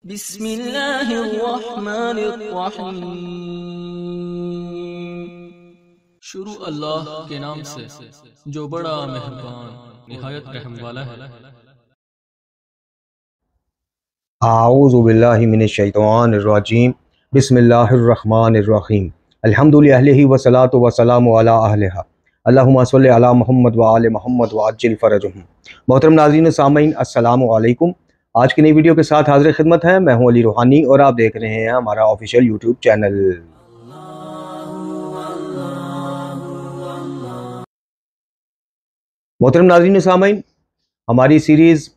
बिस्मिल्लाहिर्रहमानिर्रहीम। शुरू अल्लाह के नाम से जो बड़ा मेहरबान निहायत रहम वाला है। आऊज़ु बिल्लाहि मिनश शैतानिर रजीम। बिस्मिल्लाहिर्रहमानिर्रहीम। अल्हम्दुलिल्लाहि वस्सलातु वस्सलामु अला अहलिहा। अल्लाहुम्मा सल्लि अला मुहम्मद व आले मुहम्मद व अज्जिल फरजहुम। मोहतरम नाज़रीन सामीन, अस्सलामु अलैकुम। आज की नई वीडियो के साथ हाज़िर खिदमत है। मैं हूं अली रूहानी और आप देख रहे हैं हमारा ऑफिशियल यूट्यूब चैनल। मोहतरम नाज़रीन सामीन, हमारी सीरीज़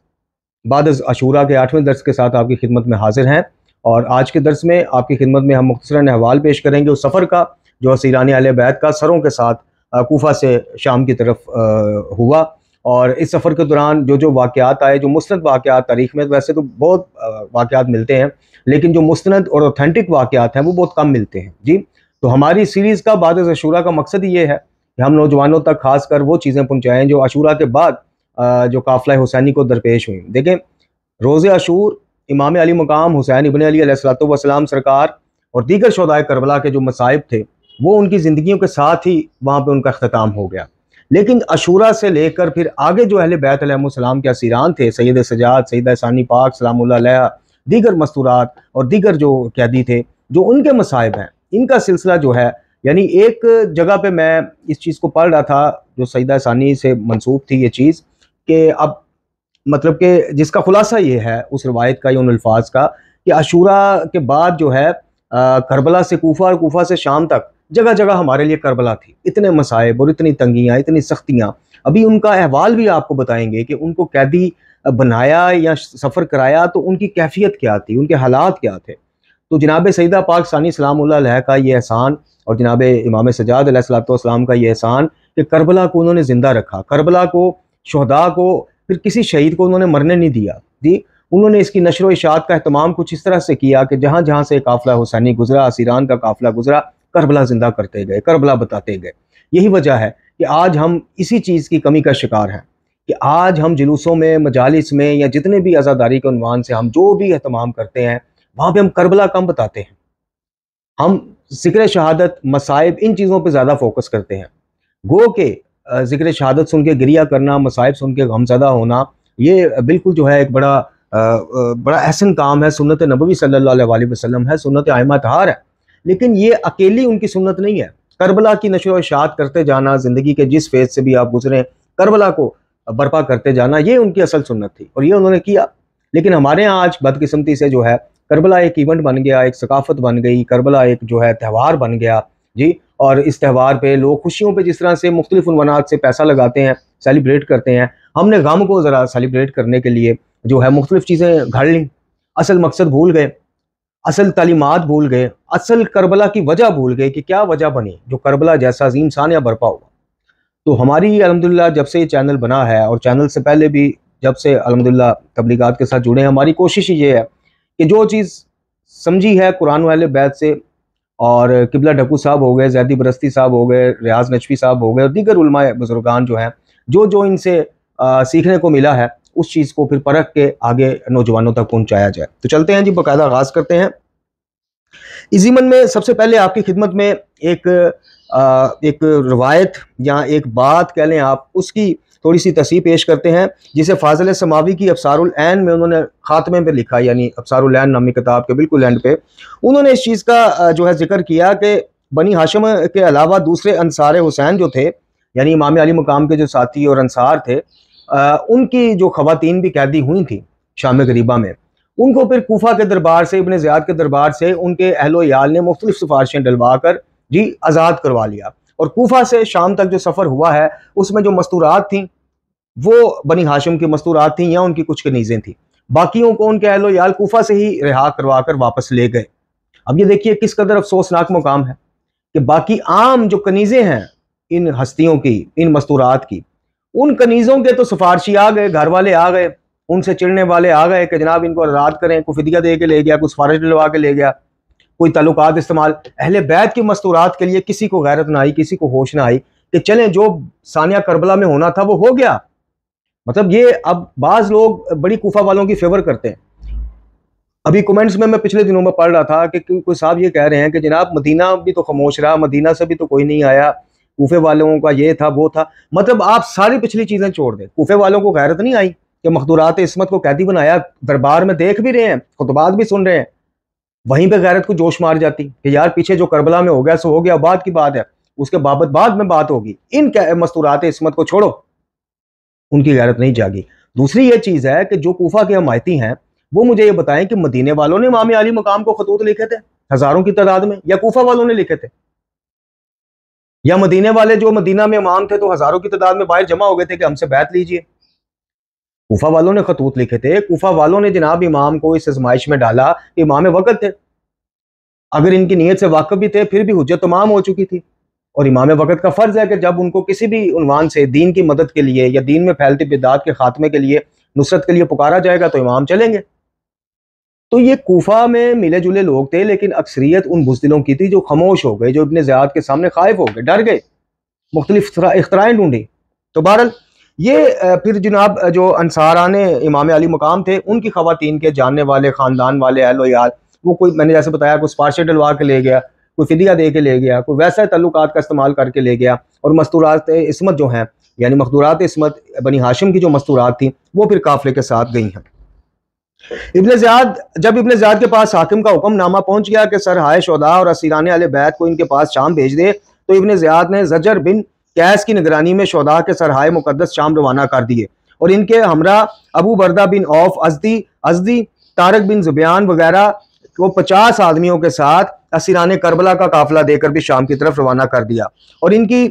बाद अशूरा के 8वें दर्स के साथ आपकी खिदमत में हाजिर हैं और आज के दर्स में आपकी खिदमत में हम मुख्तसरन अहवाल पेश करेंगे उस सफ़र का जो सीरानी अहले बैत का सरों के साथ कूफा से शाम की तरफ हुआ। और इस सफ़र के दौरान जो जो वाक़यात आए, जो मुस्तनद वाक़यात तारीख़ में वैसे तो बहुत वाक़यात मिलते हैं, लेकिन जो मुस्तनद और ऑथेंटिक वाक़यात हैं वो बहुत कम मिलते हैं जी। तो हमारी सीरीज़ का बाद अशूरा का मकसद ये है कि हम नौजवानों तक खास कर वो चीज़ें पहुँचाएँ जो अशूरा के बाद जो काफ़िला हुसैनी को दरपेश हुई। देखें, रोज़े अशूर इमाम अली मकाम हुसैन इब्न अली अलैहिस्सलातु वस्सलाम सरकार और दीगर शोहदाए करबला के जो मसाइब थे वो उनकी ज़िंदगियों के साथ ही वहाँ पे उनका अख्ताम हो गया। लेकिन अशूरा से लेकर फिर आगे जो अहले बैत अलैहिस्सलाम के असीरान थे, सैयद सजाद, सैयदा सानी पाक सलामुल्लाह अलैहा, दीगर मस्तूरात और दीगर जो कैदी थे, जो उनके मसाइब हैं, इनका सिलसिला जो है, यानी एक जगह पे मैं इस चीज़ को पढ़ रहा था जो सैयदा सानी से मंसूब थी ये चीज़, कि अब मतलब कि जिसका खुलासा ये है उस रवायत का या उन अल्फाज का कि अशूरा के बाद जो है करबला से कूफा और कूफा से शाम तक जगह जगह हमारे लिए करबला थी। इतने मसाइब और इतनी तंगियाँ, इतनी सख्तियाँ, अभी उनका अहवाल भी आपको बताएंगे कि उनको कैदी बनाया या सफ़र कराया तो उनकी कैफियत क्या थी, उनके हालात क्या थे। तो जनाब सैयदा पाक सानी सलामुल्लाह अलैहा का ये एहसान और जनाब इमाम सजाद अलैहिस्सलाम का ये एहसान कि करबला को उन्होंने ज़िंदा रखा, करबला को, शुहदा को, फिर किसी शहीद को उन्होंने मरने नहीं दिया जी। उन्होंने इसकी नशर व इशाअत का अहतमाम कुछ इस तरह से किया कि जहाँ जहाँ से काफ़िला हुसैनी गुजरा, असीरान का काफ़िला गुजरा, करबला जिंदा करते गए, करबला बताते गए। यही वजह है कि आज हम इसी चीज़ की कमी का शिकार हैं कि आज हम जुलूसों में, मजालिस में या जितने भी आज़ादारी के उन्वान से हम जो भी अहतमाम करते हैं वहाँ पर हम करबला कम बताते हैं। हम ज़िक्र शहादत, मसाइब, इन चीज़ों पर ज़्यादा फोकस करते हैं। गो के ज़िक्र शहादत सुन के गिरिया करना, मसाइब सुन के गमज़दा होना, ये बिल्कुल जो है एक बड़ा अहसन काम है, सुन्नत नबवी सल्लल्लाहु अलैहि वसल्लम है, सुन्नत आइमा तहार है। लेकिन ये अकेली उनकी सुन्नत नहीं है। करबला की नशर व इशाअत करते जाना, ज़िंदगी के जिस फेज़ से भी आप गुजरें, करबला को बर्पा करते जाना, ये उनकी असल सुन्नत थी और ये उन्होंने किया। लेकिन हमारे यहाँ आज बदकिस्मती से जो है करबला एक इवेंट बन गया, एक सकाफ़त बन गई, करबला एक जो है त्यौहार बन गया जी। और इस त्यौहार पे लोग खुशियों पे जिस तरह से मुख्तलिफ उन्वानात से पैसा लगाते हैं, सेलिब्रेट करते हैं, हमने गम को ज़रा सेलिब्रेट करने के लिए जो है मुख्तलिफ चीज़ें घड़ लीं, असल मकसद भूल गए, असल तालीमात भूल गए, असल करबला की वजह भूल गए कि क्या वजह बनी जो करबला जैसा अजीम सानिया बरपा हुआ। तो हमारी अल्हम्दुलिल्लाह जब से ये चैनल बना है और चैनल से पहले भी जब से अल्हम्दुलिल्लाह तबलीगात के साथ जुड़े हैं, हमारी कोशिश ये है कि जो चीज़ समझी है कुरान व अहले बैत से, और किबला ढक्कू साहब हो गए, ज़ैदी बरस्ती साहब हो गए, रियाज नजफी साहब हो गए और दीगर उलमाए बुजुर्गान जो हैं, जो जो इनसे सीखने को मिला है उस चीज़ को फिर परख के आगे नौजवानों तक पहुँचाया जाए। तो चलते हैं जी, बाकायदा आगाज़ करते हैं। इस ज़ीमन में सबसे पहले आपकी खिदमत में एक रवायत या एक बात कह लें आप, उसकी थोड़ी सी तस्हीह पेश करते हैं जिसे फाज़िल समावी की अब्सारुल ऐन में उन्होंने खात्मे पे लिखा, यानी अब्सारुल ऐन नामी किताब के बिल्कुल एंड पे उन्होंने इस चीज़ का जो है जिक्र किया कि बनी हाशिम के अलावा दूसरे अंसार हुसैन जो थे, यानी इमाम अली मकाम के जो साथी और अंसार थे, उनकी जो ख़वातीन भी कैदी हुई थी शाम गरीबा में, उनको फिर कूफा के दरबार से, इब्न ज़ियाद के दरबार से उनके अहलो याल ने मुख्तलिफ सिफारिशें डलवा कर जी आज़ाद करवा लिया। और कूफा से शाम तक जो सफ़र हुआ है उसमें जो मस्तूरात थी वो बनी हाशिम की मस्तूरात थी या उनकी कुछ कनीज़ें थी, बाकियों को उनके अहलो याल कूफा से ही रिहा करवा कर वापस ले गए। अब ये देखिए किस कदर अफसोसनाक मुकाम है कि बाकी आम जो कनीज़ें हैं इन हस्तियों की, इन मस्तूरात की, उन कनीज़ों के तो सिफारशी आ गए, घर वाले आ गए, उनसे चिढ़ने वाले आ गए कि जनाब इनको आज़ाद करें, कोई फिदिया दे के ले गया, कुछ सिफारिश डलवा के ले गया, कोई ताल्लुकात इस्तेमाल। अहले बैत की मस्तूरात के लिए किसी को गैरत ना आई, किसी को होश ना आई कि चलें जो सानिया करबला में होना था वो हो गया। मतलब ये अब बाज़ लोग बड़ी कूफा वालों की फेवर करते हैं। अभी कमेंट्स में मैं पिछले दिनों में पढ़ रहा था कि कोई साहब ये कह रहे हैं कि जनाब मदीना भी तो खामोश रहा, मदीना से भी तो कोई नहीं आया, कूफे वालों का ये था वो था। मतलब आप सारी पिछली चीजें छोड़ दें, कूफे वालों को गैरत नहीं आई कि मखदूरात इस्मत को कैदी बनाया, दरबार में देख भी रहे हैं, खुतबात भी सुन रहे हैं, वहीं पे गैरत को जोश मार जाती कि यार पीछे जो करबला में हो गया सो हो गया, बाद की बात है, उसके बाबत बाद में बात होगी, इन मस्तूरात इस्मत को छोड़ो। उनकी गैरत नहीं जागी। दूसरी ये चीज है कि जो कूफा के हमायती हैं वो मुझे ये बताएं कि मदीने वालों ने इमाम अली मकाम को खतूत लिखे थे हजारों की तादाद में, या कूफा वालों ने लिखे थे, या मदीने वाले जो मदीना में इमाम थे तो हजारों की तादाद में बाहर जमा हो गए थे कि हमसे बैत लीजिए? कूफा वालों ने खतूत लिखे थे। कूफा वालों ने जनाब इमाम को इस आजमाइश में डाला, इमाम वक्त थे, अगर इनकी नीयत से वाकिफ भी थे फिर भी हुज्जत तमाम हो चुकी थी। और इमाम वक्त का फर्ज है कि जब उनको किसी भी उन्वान से दीन की मदद के लिए या दीन में फैलती बिदात के खात्मे के लिए, नुसरत के लिए पुकारा जाएगा तो इमाम चलेंगे। तो ये कूफा में मिले जुले लोग थे, लेकिन अक्सरियत उन बुज़दिलों की थी जो खामोश हो गए, जो इब्ने ज़ियाद के सामने खाइफ हो गए, डर गए, मुख्तलिफ इख्तराएं ढूंढी। तो बहरहाल ये फिर जनाब जो अंसाराने इमाम अली मकाम थे उनकी खवातीन के जानने वाले ख़ानदान वाले अहलो यार, वो कोई मैंने जैसे बताया कोई सिफारिशें डलवा के ले गया, कोई फिदिया दे के ले गया, कोई वैसा तल्लुकात का इस्तेमाल करके ले गया, और मस्तूरात इस्मत जो हैं यानी मखदूरात इस्मत बनी हाशिम की जो मस्तूरात थी वो फिर काफिले के साथ गई हैं। जब इब्ने ज़ियाद के पास हाकिम का हुक्मनामा पहुंच गया कि सर हाय शोदा और असीराने अहले बैत को इनके पास शाम भेज दे, तो इब्ने ज़ियाद ने ज़जर बिन कैस की निगरानी में शोदा के सरहाय मुकद्दस शाम रवाना कर दिए, और इनके हमरा अबू बरदा बिन औफ अजदी तारक बिन जुबियान वगैरह को 50 आदमियों के साथ असीरान करबला का काफिला देकर भी शाम की तरफ रवाना कर दिया। और इनकी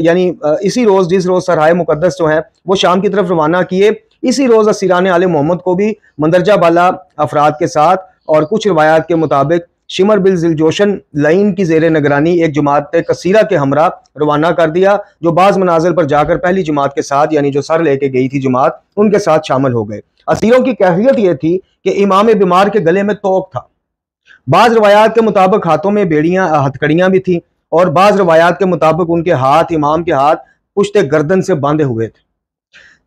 यानी इसी रोज़ जिस रोज़ सरहाय मुकद्दस जो है वो शाम की तरफ रवाना किए, इसी रोज़ असीरान आले मोहम्मद को भी मंदरजा बाला अफराद के साथ और कुछ रवायात के मुताबिक शिमर बिल जिलजोशन लाइन की जेर निगरानी एक जमात कसीरा के हमरा रवाना कर दिया, जो बाज़ मनाजिल पर जाकर पहली जमात के साथ यानी जो सर लेके गई थी जमात उनके साथ शामिल हो गए। असीरों की कैफियत यह थी कि इमाम बीमार के गले में तोक था, बाज़ रवायात के मुताबिक हाथों में बेड़ियां हथकड़ियां भी थी, और बाज़ रवायात के मुताबिक उनके हाथ इमाम के हाथ पुश्ते गर्दन से बांधे हुए थे।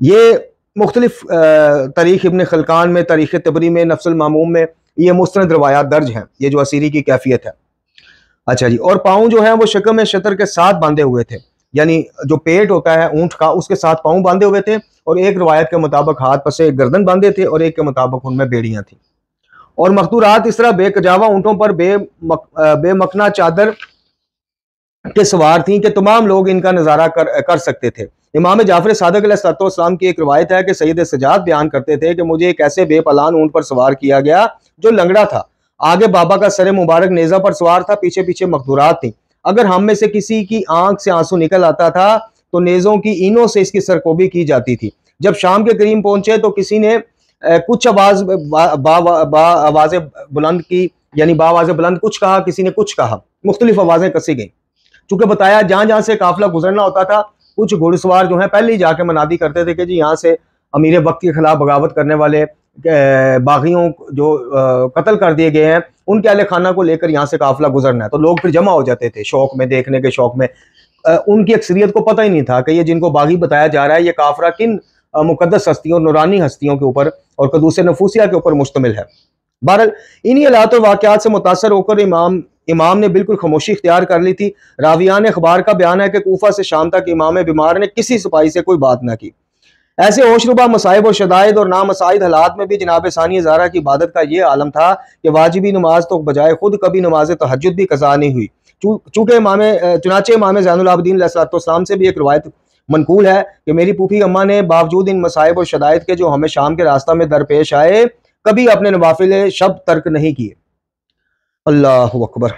ये मुख्तलिफ तारीख इब्न खलकान में, तारीख तबरी में, नफ्सुल मामूम में ये मुस्तनद रवायात दर्ज हैं, ये जो असीरी की कैफियत है। अच्छा जी, और पाँव जो है वो शक्ल में शतर के साथ बांधे हुए थे, यानी जो पेट होता है ऊँट का उसके साथ पाँव बांधे हुए थे, और एक रवायत के मुताबिक हाथ पसे गर्दन बांधे थे, और एक के मुताबिक उनमें बेड़ियां थी। और मखदूरात इस तरह बेकजावा ऊँटों पर बेमकना चादर के सवार थी कि तमाम लोग इनका नज़ारा कर सकते थे। इमाम जाफर सादिक अलैहिस्सलाम की एक रवायत है कि सैयद सजाद बयान करते थे कि मुझे एक ऐसे बेपलान ऊँट पर सवार किया गया जो लंगड़ा था, आगे बाबा का सर मुबारक नेजा पर सवार था, पीछे पीछे मखदूरात थी। अगर हम में से किसी की आंख से आंसू निकल आता था तो नेजों की ईनों से इसकी सरकोबी की जाती थी। जब शाम के करीब पहुंचे तो किसी ने कुछ आवाजें बुलंद की, यानी बावाजें बुलंद कुछ कहा, किसी ने कुछ कहा, मुख्तलिफ आवाजें कसी गई। चूंकि बताया जहां जहां से काफिला गुजरना होता था कुछ घुड़सवार जो है पहले ही जाके मनादी करते थे कि जी यहाँ से अमीर वक्त के खिलाफ बगावत करने वाले बागियों जो कत्ल कर दिए गए हैं उनके अहले खाना को लेकर यहाँ से काफिला गुजरना है, तो लोग फिर जमा हो जाते थे शौक में, देखने के शौक में। उनकी अक्सरियत को पता ही नहीं था कि ये जिनको बागी बताया जा रहा है ये काफिला किन मुकद्दस हस्तियों, नूरानी हस्तियों के ऊपर और कदूस नफूसिया के ऊपर मुश्तमिल है। बहरहाल इन्हीं हालात और वाक़यात से मुतासर होकर इमाम ने बिल्कुल खामोशी इख्तियार कर ली थी। रावियान अखबार का बयान है कि कूफा से शाम तक इमाम बीमार ने किसी सिपाही से कोई बात ना की। ऐसे होशरुबा मसाइब और शदाइद और नामसाइद हालात में भी जनाब सानिया ज़हरा की इबादत का ये आलम था कि वाजिबी नमाज तो बजाय खुद कभी नमाज तहज्जुद भी कज़ा नहीं हुई। चुनाचे इमाम ज़ैनुल आबिदीन अलैहिस्सलाम से भी एक रवायत मनकूल है कि मेरी फूफी अम्मा ने बावजूद इन मसाइब और शदाइद के जो हमें शाम के रास्ता में दरपेश आए कभी अपने नवाफिल शब तर्क नहीं किए। अल्लाहु अकबर।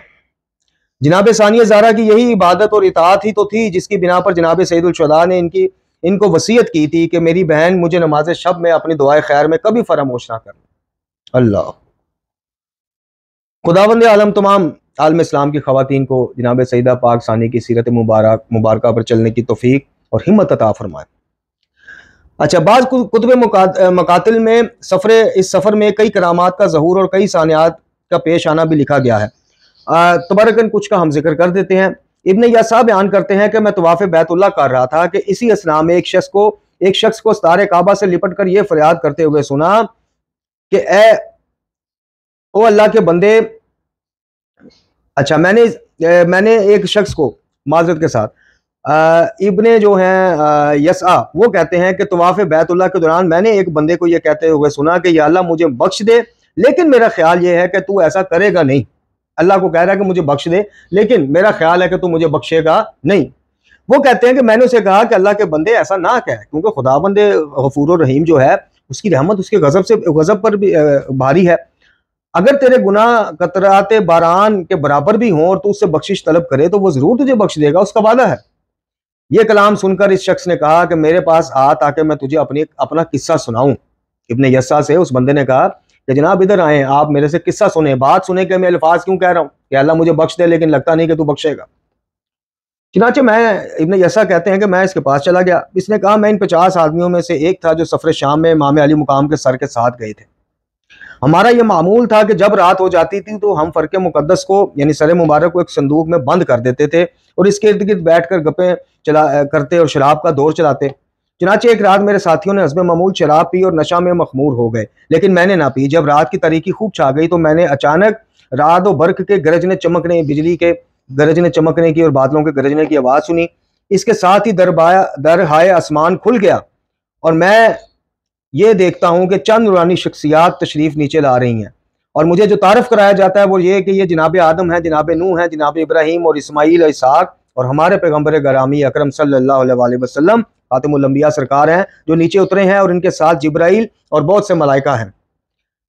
जनाब सानिया ज़हरा की यही इबादत और इताअत ही तो थी जिसकी बिना पर जनाब सैयदुल शुहदा ने इनको वसीयत की थी कि मेरी बहन मुझे नमाज शब में अपनी दुआए खैर में कभी फरामोश ना करना। अल्लाह। खुदावंद आलम तमाम आलम इस्लाम की खवातीन को जनाब सईदा पाक सानी की सीरत मुबारक पर चलने की तौफीक और हिम्मत अता फरमाए। अच्छा, बाज़ कुतुब मकातिल में इस सफ़र में कई करामात का ज़हूर और कई सानियात का पेश आना भी लिखा गया है। तबरकन कुछ का हम जिक्र कर देते हैं। इब्न यासा बयान करते हैं कि मैं तवाफ़ बैतुल्लाह कर रहा था कि इसी असना में एक शख्स को सितारे काबा से लिपट कर यह फरियाद करते हुए सुना कि ए ओ अल्लाह के बंदे, अच्छा मैंने एक शख्स को माजरत के साथ इब्ने जो हैं यसा वो कहते हैं कि तवाफ़ बैतुल्लाह के दौरान मैंने एक बंदे को ये कहते हुए सुना कि या अल्लाह मुझे बख्श दे, लेकिन मेरा ख्याल ये है कि तू ऐसा करेगा नहीं। अल्लाह को कह रहा है कि मुझे बख्श दे, लेकिन मेरा ख्याल है कि तू मुझे बख्शेगा नहीं। वो कहते हैं कि मैंने उसे कहा कि अल्लाह के बंदे ऐसा ना कह, क्योंकि खुदाबंद गफूर और रहीम जो है उसकी रहमत उसके गजब पर भी भारी है। अगर तेरे गुनाह कतराते बारान के बराबर भी हों और तू उससे बख्शिश तलब करे तो वो जरूर तुझे बख्श देगा, उसका वादा है। ये कलाम सुनकर इस शख्स ने कहा कि मेरे पास आ ताकि मैं तुझे अपना किस्सा सुनाऊं। इब्ने यस्सा से उस बंदे ने कहा कि जनाब इधर आए, आप मेरे से किस्सा सुने, बात सुने कि मैं अल्फाज क्यों कह रहा हूँ कि अल्लाह मुझे बख्श दे, लेकिन लगता नहीं कि तू बख्शेगा। चुनाचे मैं, इब्ने यस्सा कहते हैं कि मैं इसके पास चला गया। इसने कहा मैं इन 50 आदमियों में से एक था जो सफर शाम में इमाम अली मुकाम के सर के साथ गए थे। हमारा यह मामूल था कि जब रात हो जाती थी तो हम फर्क मुकद्दस को यानी सर मुबारक को एक संदूक में बंद कर देते थे और इसके इर्द गिर्द बैठ कर गप्पे करते और शराब का दौर चलाते। चुनाचे एक रात मेरे साथियों ने हस्बे मामूल शराब पी और नशा में मखमूर हो गए, लेकिन मैंने ना पी। जब रात की तारीकी खूब छा गई तो मैंने अचानक रात और बर्क के गरजने चमकने, बिजली के गरजने चमकने की और बादलों के गरजने की आवाज़ सुनी। इसके साथ ही दर हाय आसमान खुल गया और मैं ये देखता हूँ कि चंद नूरानी शख्सियात तशरीफ नीचे ला रही हैं और मुझे जो तारफ़ कराया जाता है वो ये कि ये जनाब आदम है, जनाब नूह है, जनाब इब्राहीम और इस्माईल और इसहाक और हमारे पैगम्बर गरामी अकरम सल्लल्लाहु अलैहि वसल्लम खातिमुल अंबिया सरकार हैं जो नीचे उतरे हैं और इनके साथ जिब्राइल और बहुत से मलाइका हैं।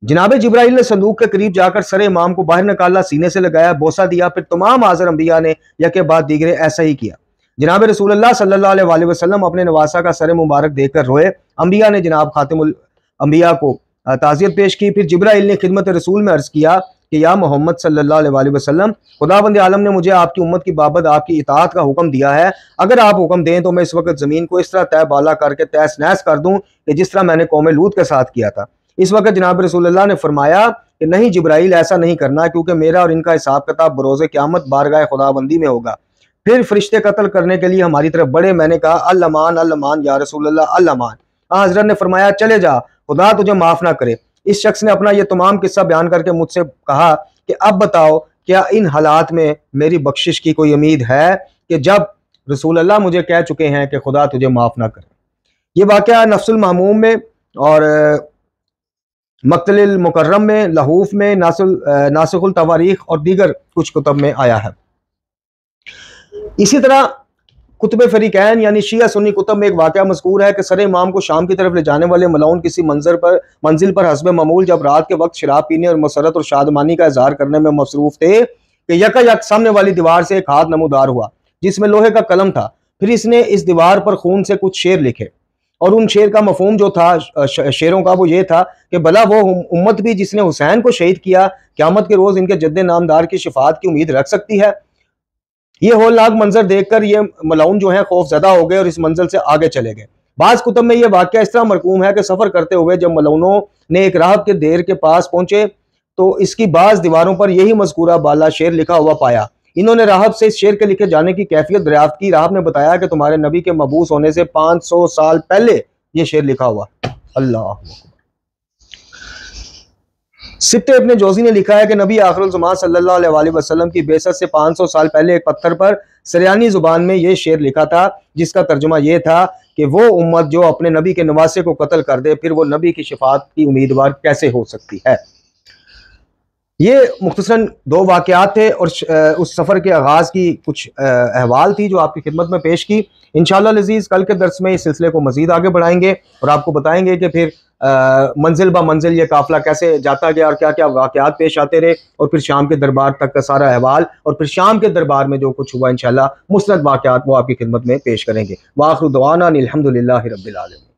जनाब जिब्राइल ने संदूक के करीब जाकर सर इमाम को बाहर निकाला, सीने से लगाया, बोसा दिया, फिर तमाम हाज़िर अंबिया ने यके बाद दीगरे ऐसा ही किया। जनाब रसूलुल्लाह सल्लल्लाहु अलैहि वसल्लम अपने नवासा का सर मुबारक देखकर रोए। अंबिया ने जनाब खातिमुल अंबिया को ताज़ियत पेश की। फिर जिब्राइल ने खिदमत रसूल में अर्ज़ किया कि या मोहम्मद सल्लल्लाहु अलैहि वसल्लम, खुदाबंद आलम ने मुझे आपकी उम्मत की बाबत आपकी इताअत का हुक्म दिया है। अगर आप हुक्म दें तो मैं इस वक्त ज़मीन को इस तरह तय बाला करके तहस नहस कर दूँ कि जिस तरह मैंने कौम लूत के साथ किया था। इस वक्त जनाब रसूलुल्लाह ने फरमाया कि नहीं जिब्राइल, ऐसा नहीं करना, क्योंकि मेरा और इनका हिसाब किताब बरोज़े क़यामत बारगाह खुदाबंदी में होगा। फिर फरिश्ते कत्ल करने के लिए हमारी तरफ बढ़े। मैंने कहा अल-अमान या रसूलल्लाह, अल-अमान। हज़रत ने फरमाया चले जा, खुदा तुझे माफ़ ना करे। इस शख्स ने अपना ये तमाम किस्सा बयान करके मुझसे कहा कि अब बताओ क्या इन हालात में मेरी बख्शिश की कोई उम्मीद है कि जब रसूलल्लाह मुझे कह चुके हैं कि खुदा तुझे माफ़ ना करे। ये वाक़या नफ्सुल मामूम में और मक्तलिल मुकर्रम में, लहूफ में, नासिखुल तवारीख और दीगर कुछ कुतब में आया है। इसी तरह कुतुब फरीकैन यानी शिया सुन्नी कुतब में एक वाक़या मज़कूर है कि सर इमाम को शाम की तरफ ले जाने वाले मलाउन किसी मंजिल पर हस्ब मामूल जब रात के वक्त शराब पीने और मसरत और शादमानी का इजहार करने में मसरूफ थे कि यकायक सामने वाली दीवार से एक हाथ नमूदार हुआ जिसमें लोहे का कलम था। फिर इसने इस दीवार पर खून से कुछ शेर लिखे और उन शेर का मफहूम जो था शेरों का वो ये था कि भला वो उम्मत भी जिसने हुसैन को शहीद किया क़यामत के रोज़ इनके जद्दे नामदार की शिफात की उम्मीद रख सकती है। ये होलनाक मंजर देखकर ये मलाउन जो है खौफजदा हो गए और इस मंजिल से आगे चले गए। बाज़ कुतुब में यह वाक़या इस तरह मरकूम है कि सफ़र करते हुए जब मलाउनों ने एक राहब के देर के पास पहुंचे तो इसकी बाज़ दीवारों पर यही मज़कूरा बाला शेर लिखा हुआ पाया। इन्होंने राहब से इस शेर के लिखे जाने की कैफियत दरियाफ्त की। राहब ने बताया कि तुम्हारे नबी के मबूस होने से 500 साल पहले ये शेर लिखा हुआ। अल्लाह सित्ते इब्ने जोज़ी ने लिखा है कि नबी आखिरुल ज़मान सल्लल्लाहु अलैहि वसल्लम की बेसत से 500 साल पहले एक पत्थर पर सरियानी ज़ुबान में ये शेर लिखा था जिसका तर्जुमा ये था कि वो उम्मत जो अपने नबी के नवासे को कत्ल कर दे फिर वो नबी की शिफात की उम्मीदवार कैसे हो सकती है। ये मुख्तसरन दो वाक़यात थे और उस सफ़र के आगाज़ की कुछ अहवाल थी जो आपकी खिदमत में पेश की। इंशाअल्लाह अज़ीज़ कल के दर्स में इस सिलसिले को मज़ीद आगे बढ़ाएंगे और आपको बताएंगे कि फिर मंजिल ब मंजिल ये काफ़िला कैसे जाता गया और क्या क्या वाक़यात पेश आते रहे और फिर शाम के दरबार तक का सारा अहवाल और फिर शाम के दरबार में जो कुछ हुआ इंशाअल्लाह मुस्नद वाक़यात वो आपकी खिदमत में पेश करेंगे। व आखिरु दवाना अनिल हम्दुलिल्लाहि रब्बिल आलमीन।